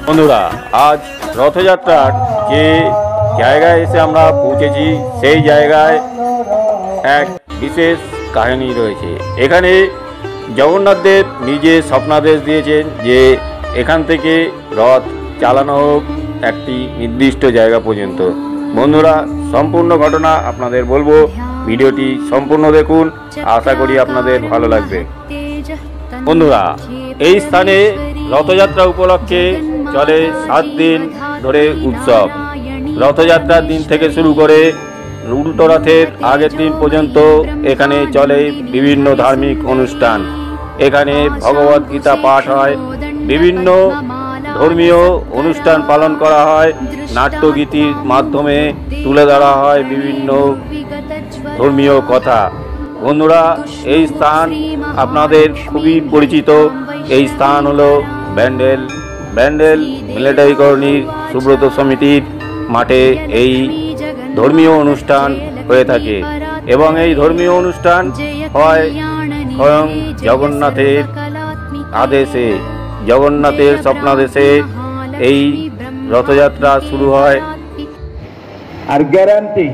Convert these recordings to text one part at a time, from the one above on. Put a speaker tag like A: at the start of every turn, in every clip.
A: বন্ধুরা, আজ রথযাত্রার যে জায়গায় এসে আমরা পৌঁছেছি সেই জায়গায় এক বিশেষ কাহিনী রয়েছে। এখানে জগন্নাথ দেব নিজে স্বপ্নাদেশ দিয়েছেন যে এখান থেকে রথ চালানো হোক একটি নির্দিষ্ট জায়গা পর্যন্ত। বন্ধুরা, সম্পূর্ণ ঘটনা আপনাদের বলবো, ভিডিওটি সম্পূর্ণ দেখুন, আশা করি আপনাদের ভালো লাগবে। বন্ধুরা, এই স্থানে রথযাত্রা উপলক্ষে চলে 7 দিন ধরে উৎসব। রথযাত্রার দিন থেকে শুরু করে উল্টো রথের আগের দিন পর্যন্ত এখানে চলে বিভিন্ন ধার্মিক অনুষ্ঠান। এখানে ভগবত গীতা পাঠ হয়, বিভিন্ন ধর্মীয় অনুষ্ঠান পালন করা হয়, নাট্যগীতির মাধ্যমে তুলে ধরা হয় বিভিন্ন ধর্মীয় কথা। বন্ধুরা, এই স্থান আপনাদের খুবই পরিচিত। এই স্থান হলো ব্যান্ডেল মিলিটারি কলোনির সুব্রত সমিতির মাঠে এই ধর্মীয় অনুষ্ঠান হয়ে থাকে এবং এই ধর্মীয় অনুষ্ঠান হয় স্বয়ং জগন্নাথের আদেশে, জগন্নাথের স্বপ্নাদেশে এই রথযাত্রা শুরু হয়।
B: আর গ্যারান্টি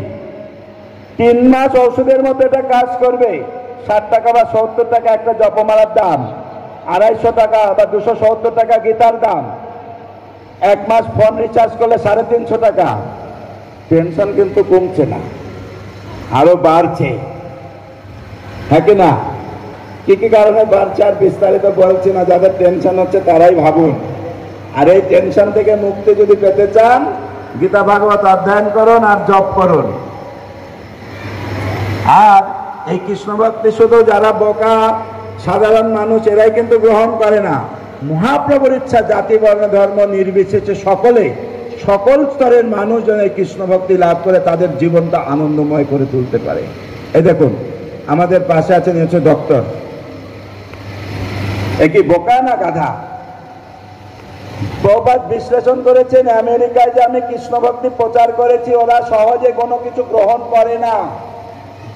B: 3 মাস ওষুধের মতো এটা কাজ করবে। 60 টাকা বা 70 টাকা একটা জপমালার দাম, 250 টাকা বা 270 টাকা গীতার দাম, 1 মাস ফোন রিচার্জ করলে 350 টাকা। টেনশন কিন্তু কমছে না, আরো বাড়ছে, হ্যাঁ কি না? কি কি কারণে বাড়ছে আর বিস্তারিত বলছি না, যাদের টেনশন হচ্ছে তারাই ভাবুন। আর এই টেনশন থেকে মুক্তি যদি পেতে চান, গীতা ভাগবত অধ্যয়ন করুন আর জপ করুন। আর এই কৃষ্ণ ভক্তি শুধু যারা বোকা সাধারণ মানুষ এরাই কিন্তু গ্রহণ করে না। মহাপ্রভুর ইচ্ছা জাতি বর্ণ ধর্ম নির্বিশেষে সকল স্তরের মানুষ যেন এই কৃষ্ণ ভক্তি লাভ করে তাদের জীবনটা আনন্দময় করে তুলতে পারে। এই দেখুন, আমাদের পাশে আছেন হচ্ছে ডক্টর। একই বোকা না গাধা? বহুবার বিশ্লেষণ করেছেন আমেরিকায় যে আমি কৃষ্ণ ভক্তি প্রচার করেছি, ওরা সহজে কোনো কিছু গ্রহণ করে না,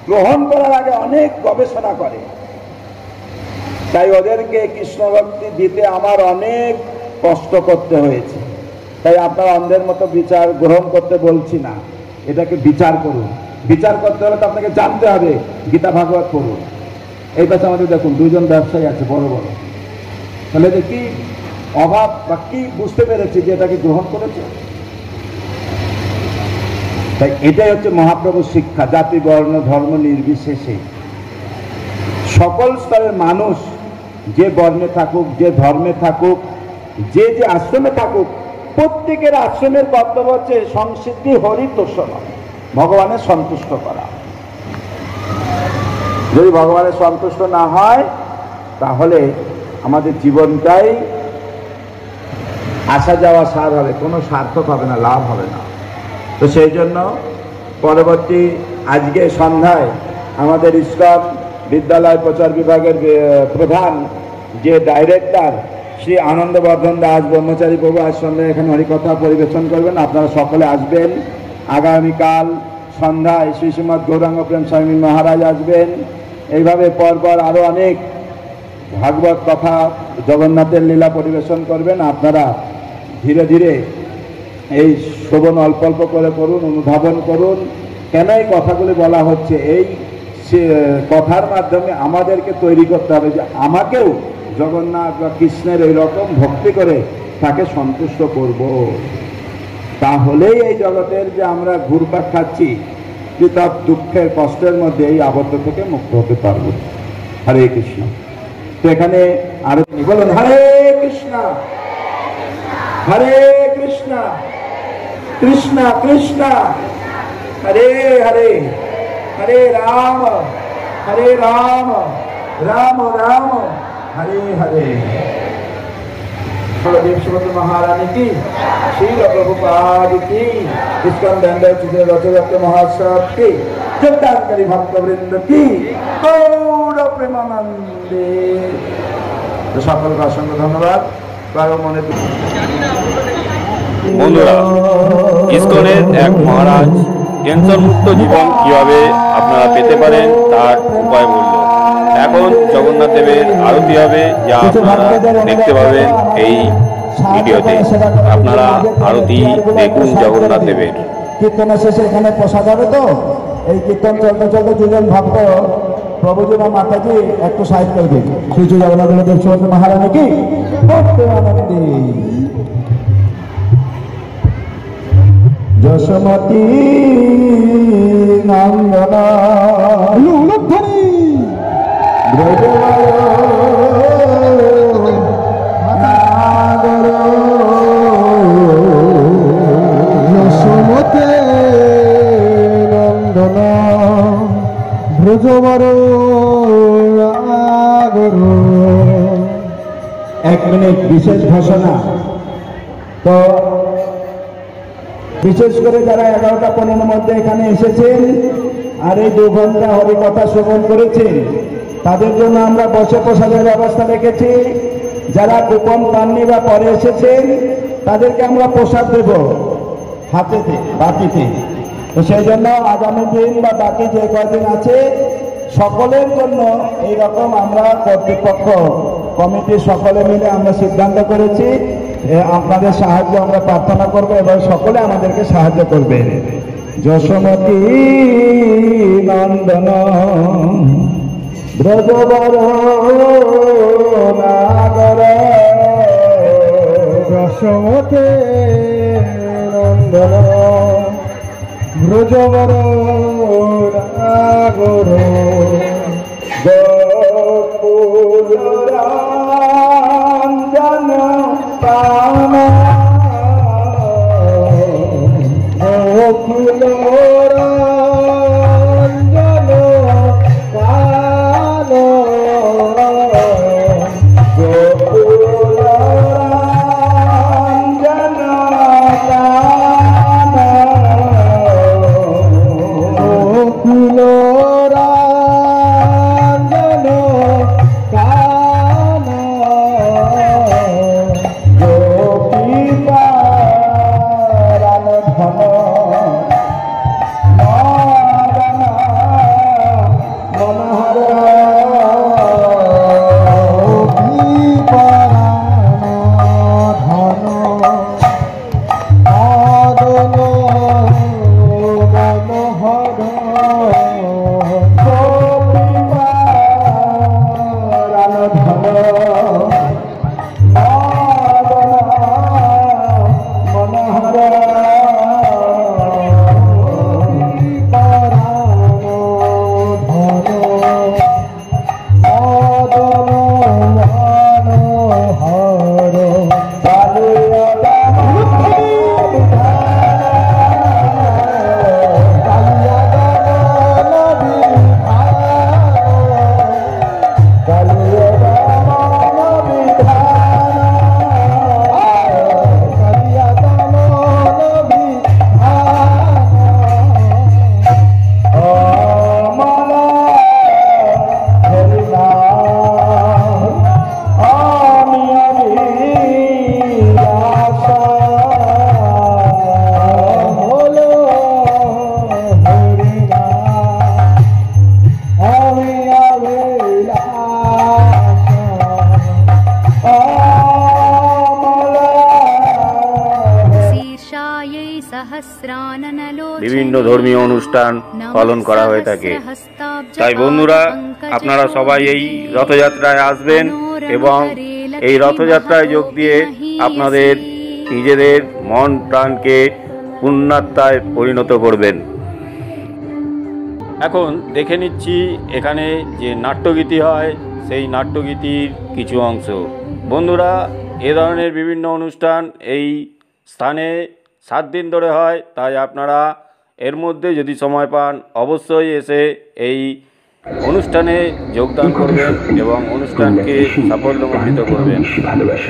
B: গ্রহণ করার আগে অনেক গবেষণা করে। তাই ওদেরকে কৃষ্ণ ভক্তি দিতে আমার অনেক কষ্ট করতে হয়েছে। তাই আপনারা অন্ধের মতো বিচার গ্রহণ করতে বলছি না, এটাকে বিচার করুন। বিচার করতে হলে তো আপনাকে জানতে হবে, গীতা ভাগবত পড়ুন। এই পাশে আমাদের দেখুন 2জন ব্যবসায়ী আছে বড় বড়, তাহলে যে কি অভাব বা কি বুঝতে পেরেছি যে এটাকে গ্রহণ করেছে। তাই এটাই হচ্ছে মহাপ্রভুর শিক্ষা, জাতি বর্ণ ধর্ম নির্বিশেষে সকল স্তরের মানুষ যে বর্ণে থাকুক, যে ধর্মে থাকুক, যে আশ্রমে থাকুক, প্রত্যেকের আশ্রমের কর্তব্য হচ্ছে সংসিদ্ধি হরিতোষণ, ভগবানের সন্তুষ্ট করা। যদি ভগবানের সন্তুষ্ট না হয় তাহলে আমাদের জীবনটাই আসা যাওয়া সার হবে, কোনো সার্থক হবে না, লাভ হবে না। তো সেই জন্য পরবর্তী আজকে সন্ধ্যায় আমাদের ইস্কন বিদ্যালয় প্রচার বিভাগের প্রধান যে ডাইরেক্টর শ্রী আনন্দবর্ধন দাস ব্রহ্মচারী প্রভু আশ্রমে এখানে হরিকথা পরিবেশন করবেন। আপনারা সকলে আসবেন। আগামীকাল সন্ধ্যায় শ্রী শ্রীমৎ গৌরাঙ্গ প্রেম স্বামী মহারাজ আসবেন। এইভাবে পরপর আরও অনেক ভাগবত কথা জগন্নাথের লীলা পরিবেশন করবেন। আপনারা ধীরে ধীরে এই শ্রবণ অল্প অল্প করে করুন, অনুধাবন করুন। কেন এই কথাগুলি বলা হচ্ছে? এই কথার মাধ্যমে আমাদেরকে তৈরি করতে হবে যে আমাকেও জগন্নাথ বা কৃষ্ণের এই রকম ভক্তি করে তাকে সন্তুষ্ট করব। তাহলেই এই জগতের যে আমরা ঘুরপাক খাচ্ছি তার দুঃখের কষ্টের মধ্যে এই আবদ্ধ থেকে মুক্ত হতে পারব। হরে কৃষ্ণ। তো এখানে আরো বলুন, হরে কৃষ্ণ হরে কৃষ্ণ কৃষ্ণ কৃষ্ণ হরে হরে, হরে রাম রাম রাম হরে হরে। देवश्री महारानी की, श्रील प्रभुपाद की, इस्कन रथयात्रा महोत्सव की, योगदानकारी भक्तवृंद की, गौर प्रेमानंदे। तो सकल का असंख्य धन्यवाद।
A: বন্ধুরা, ইসকনের এক মহারাজ টেনশন মুক্ত জীবন কিভাবে আপনারা পেতে পারেন তার উপায় বলল। এখন জগন্নাথ দেবের আরতি হবে, যা আপনারা দেখতে পাবেন এই ভিডিওতে আপনারা আরতি দেখুন জগন্নাথ দেবের।
B: কীর্তনের শেষে এখানে প্রসাদ হবে, তো এই কীর্তন চলতে চলতে দুজন ভক্ত প্রভুজি বা মাতাজি একটু সাইড করে দিন। শ্রী জগন্নাথ দেব চৌধুরী মহারানী কি আনন্দী যশোমতী নন্দনা
C: যশোমতে নন্দনা ব্রজবর
B: এক মিনিট বিশেষ ঘোষণা। তো বিশেষ করে যারা 11টা-15 মধ্যে এখানে এসেছেন আর এই 2 ঘন্টা হরিকথা শ্রবণ করেছেন, তাদের জন্য আমরা বসে প্রসাদের ব্যবস্থা রেখেছি। যারা কুপন পাননি বা পরে এসেছেন তাদেরকে আমরা প্রসাদ দেব হাতেতে, বাটিতে। তো সেই জন্য আগামী দিন বা বাকি যে কয়দিন আছে সকলের জন্য এই রকম আমরা কর্তৃপক্ষ কমিটির সকলে মিলে আমরা সিদ্ধান্ত করেছি, আপনাদের সাহায্য আমরা প্রার্থনা করবো এবং সকলে আমাদেরকে সাহায্য করবে। যশোমতী নন্দন ব্রজবর নাগর
C: যশোমতে নন্দন ব্রজবর নাগর
B: গোকুলরঞ্জন পান
C: গোকুলরঞ্জন কান
B: গোকুলরঞ্জন কান
C: গোকুলরঞ্জন কান
B: গোপীপারান ধন মদন মনোহর গোপীপারান ধন মদন
A: বিভিন্ন ধর্মীয় অনুষ্ঠান পালন করা হয়ে থাকে। তাই বন্ধুরা, আপনারা সবাই এই রথযাত্রায় আসবেন এবং এই রথযাত্রায় যোগ দিয়ে আপনাদের নিজেদের মন প্রাণকে পুণ্যাত্মায় পরিণত করবেন। এখন দেখে নিচ্ছি এখানে যে নাট্যগীতি হয় সেই নাট্যগীতির কিছু অংশ। বন্ধুরা, এ ধরনের বিভিন্ন অনুষ্ঠান এই স্থানে 7 দিন ধরে হয়, তাই আপনারা এর মধ্যে যদি সময় পান অবশ্যই এসে এই অনুষ্ঠানে যোগদান করবেন এবং অনুষ্ঠানকে সাফল্যমণ্ডিত করবেন।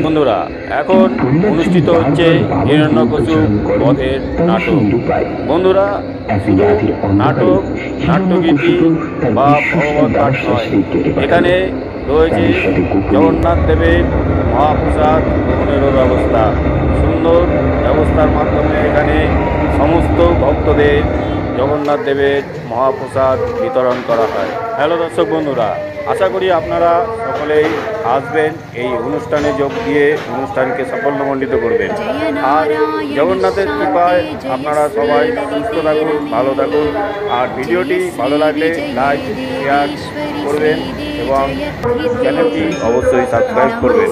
A: বন্ধুরা, এখন অনুষ্ঠিত হচ্ছে হিরণ্যকশিপু বধের নাটক। বন্ধুরা, শুধু নাটক, নাট্যগীতি বা ভগবত পাঠ নয়, এখানে রয়েছে জগন্নাথ দেবের মহাপ্রসাদ গ্রহণেরও ব্যবস্থা। সুন্দর ব্যবস্থার মাধ্যমে এখানে সমস্ত ভক্তদের জগন্নাথ দেবের মহাপ্রসাদ বিতরণ করা হয়। হ্যালো দর্শক বন্ধুরা, আশা করি আপনারা সকলেই আসবেন, এই অনুষ্ঠানে যোগ দিয়ে অনুষ্ঠানকে সাফল্যমণ্ডিত করবেন। আর জগন্নাথের কৃপায় আপনারা সবাই সুস্থ থাকুন, ভালো থাকুন। আর ভিডিওটি ভালো লাগলে লাইক শেয়ার করবেন এবং চ্যানেলটি অবশ্যই সাবস্ক্রাইব করবেন।